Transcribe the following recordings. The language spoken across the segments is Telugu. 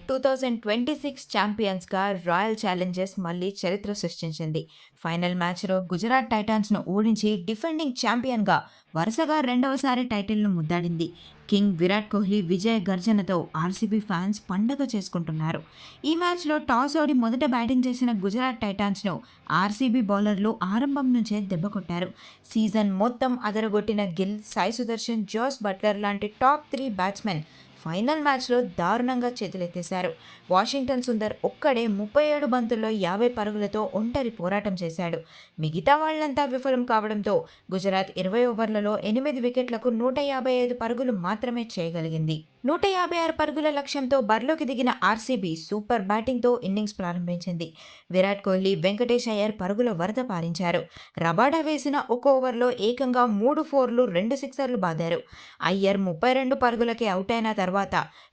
ఐపీఎల్ 2026 ఛాంపియన్స్‌గా రాయల్ ఛాలెంజర్స్ మళ్లీ చరిత్ర సృష్టించింది. ఫైనల్ మ్యాచ్‌లో గుజరాత్ టైటాన్స్‌ను ఓడించి డిఫెండింగ్ ఛాంపియన్‌గా వరుసగా రెండవసారి టైటిల్‌ను ముద్దాడింది. కింగ్ విరాట్ కోహ్లీ విజయ గర్జనతో ఆర్సీబీ ఫ్యాన్స్ పండగ చేసుకుంటున్నారు. ఈ మ్యాచ్‌లో టాస్ ఓడి మొదట బ్యాటింగ్ చేసిన గుజరాత్ టైటాన్స్‌ను ఆర్సీబీ బౌలర్లు ఆరంభం నుంచే దెబ్బకొట్టారు. సీజన్ మొత్తం అదరగొట్టిన గిల్, సాయి సుదర్శన్, జోస్ బట్లర్ లాంటి టాప్ 3 బ్యాట్స్‌మెన్ ఫైనల్ మ్యాచ్‌లో దారుణంగా చేతులెత్తేశారు. వాషింగ్టన్ సుందర్ ఒక్కడే 37 బంతుల్లో 50 పరుగులతో ఒంటరి పోరాటం చేశాడు. మిగతా వాళ్లంతా విఫలం కావడంతో గుజరాత్ 20 ఓవర్లలో 8 వికెట్లకు 155 పరుగులు మాత్రమే చేయగలిగింది. 156 పరుగుల లక్ష్యంతో బరిలోకి దిగిన ఆర్సీబీ సూపర్ బ్యాటింగ్‌తో ఇన్నింగ్స్ ప్రారంభించింది. విరాట్ కోహ్లీ, వెంకటేష్ అయ్యర్ పరుగుల వరద పారించారు. రబాడా వేసిన ఒక ఓవర్లో ఏకంగా 3 ఫోర్లు, 2 సిక్సర్లు బాదారు. అయ్యర్ 32 పరుగులకే అవుటైన తర్వాత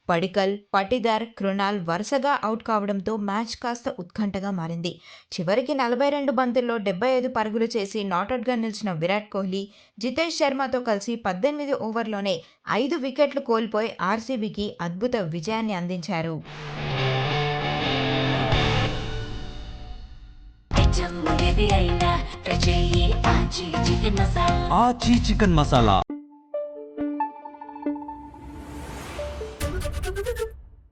పడికల్, పటిదార్, కృణాల్ వరుసగా అవుట్ కావడంతో మ్యాచ్ కాస్త ఉత్కంఠగా మారింది. చివరికి 42 బంతుల్లో 75 పరుగులు చేసి నాటౌట్‌గా నిలిచిన విరాట్ కోహ్లీ, జితేష్ శర్మతో కలిసి 18 ఓవర్లలోనే 5 వికెట్లు కోల్పోయి ఆర్సీబీకి అద్భుత విజయాన్ని అందించారు. ఆచి చికెన్ మసాలా